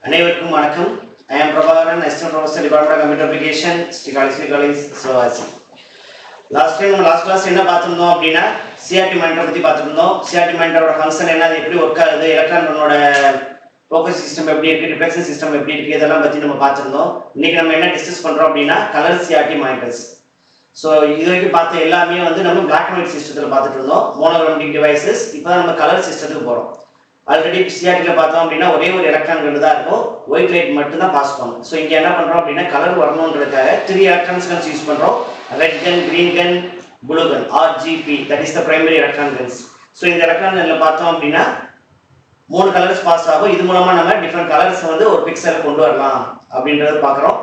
அனைவருக்கும் வணக்கம். I am Prabhakaran, Assistant Professor, Department of Computer Application, Sri College, Slovasi. Last class என்ன பார்த்துருந்தோம் அப்படின்னா சிஆர்டி மானிட்டரை பற்றி பார்த்துருந்தோம். சிஆர்டி மானிட்டரோட ஃபங்க்ஷன் என்ன, அது எப்படி ஒர்க் ஆகுது, எலக்ட்ரானோட ஃபோக்கஸ் சிஸ்டம் எப்படி இருக்குது, ரிஃப்ளெக்ஷன் சிஸ்டம் எப்படி இருக்குது, இதெல்லாம் பற்றி நம்ம பார்த்துருந்தோம். இன்னைக்கு நம்ம என்ன டிஸ்கஸ் பண்ணுறோம் அப்படின்னா கலர் சிஆர்டி மானிட்டர்ஸ். ஸோ இது வரைக்கும் பார்த்த எல்லாமே வந்து நம்ம பிளாக் அண்ட் ஒயிட் சிஸ்டத்தில் பார்த்துட்டு இருந்தோம், மோனோக்ரோமேட்டிக் டிவைசஸ். இப்போ தான் நம்ம கலர் சிஸ்டத்துக்கு போகிறோம். ஆல்ரெடி சிஆர்டியில் பார்த்தோம் அப்படின்னா ஒரே ஒரு எலக்ட்ரான் கண்டு தான் இருக்கும், ஒயிட் லைட் மட்டும் தான் பாஸ் பண்ணும். ஸோ இங்கே என்ன பண்ணுறோம் அப்படின்னா கலர் வரணுன்றதுக்காக 3 எலக்ட்ரான்ஸ் கன்ஸ் யூஸ் பண்ணுறோம். Red gun, green gun, blue gun, RGP, that is the primary electron guns. So இந்த எலக்ட்ரான் கன்னில் பார்த்தோம் அப்படின்னா 3 கலர்ஸ் பாஸ் ஆகும். இது மூலமாக நம்ம டிஃப்ரெண்ட் கலர்ஸ் வந்து ஒரு பிக்சரில் கொண்டு வரலாம் அப்படின்றத பார்க்குறோம்.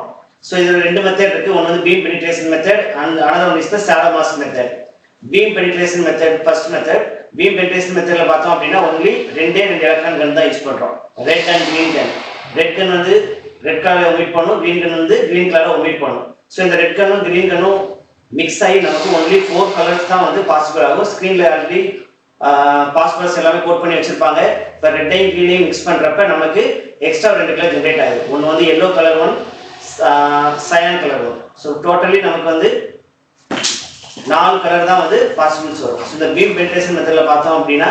ஸோ இதில் 2 மெத்தட் இருக்குது. ஒன்று வந்து beam penetration method and another one is the shadow mask method. Beam penetration method first method. Beam penetration மெத்தட்ல பார்த்தோம் அப்படின்னா ஒன்லி 2 எலக்ட்ரான் கன் தான் யூஸ் பண்றோம், red and green gun. Red gun வந்து ரெட் கலரை ஒமிட் பண்ணும், கிரீன் கன் வந்து கிரீன் கலரை ஒமிட் பண்ணும். ஸோ இந்த ரெட் கன்னும் கிரீன் கன்னும் மிக்ஸ் ஆகி நமக்கு ஒன்லி 4 கலர்ஸ் தான் வந்து பாசிபிள் ஆகும். ஸ்க்ரீன்ல ஆல்ரெடி பாஸ்பரஸ் எல்லாமே கோட் பண்ணி வச்சிருப்பாங்க. இப்போ ரெட்டையும் கிரீனையும் மிக்ஸ் பண்றப்ப நமக்கு எக்ஸ்ட்ரா 2 கலர் ஜென்ரேட் ஆகுது. ஒன்று வந்து yellow colour, one cyan colour one. So totally நமக்கு வந்து 4 கலர் தான் வந்து பாசிபிள்ஸ் வரும். ஸோ இந்த பீம் பெனிட்ரேஷன் மெத்தட்ல பார்த்தோம் அப்படின்னா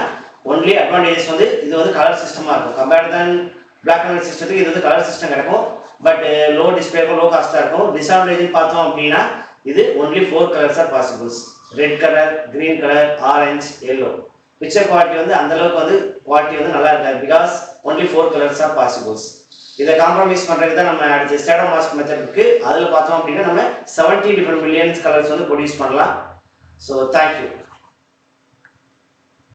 ஒன்லி அட்வான்டேஜஸ் வந்து இது வந்து கலர் சிஸ்டமா இருக்கும். Compared than black and white சிஸ்டத்துக்கு இது வந்து கலர் சிஸ்டம் கிடைக்கும், பட் லோ டிஸ்பிளே இருக்கும், லோ காஸ்டா இருக்கும். டிஸ்அட்வான்டேஜ் பார்த்தோம் அப்படின்னா இது only 4 colours are possibles, red colour, green colour, orange, yellow. Picture quality வந்து அந்த அளவுக்கு வந்து குவாலிட்டி வந்து நல்லா இருக்காது, because only 4 colours are possibles. இதை காம்ப்ரமைஸ் பண்றதுக்கு தான் நம்ம அடுத்த ஷேடோ மாஸ்க் மெத்தட் இருக்கு. அதில் பார்த்தோம் அப்படின்னா நம்ம 70 டிஃபரெண்ட் மில்லியன்ஸ் கலர்ஸ் வந்து ப்ரொடியூஸ் பண்ணலாம். So thank you.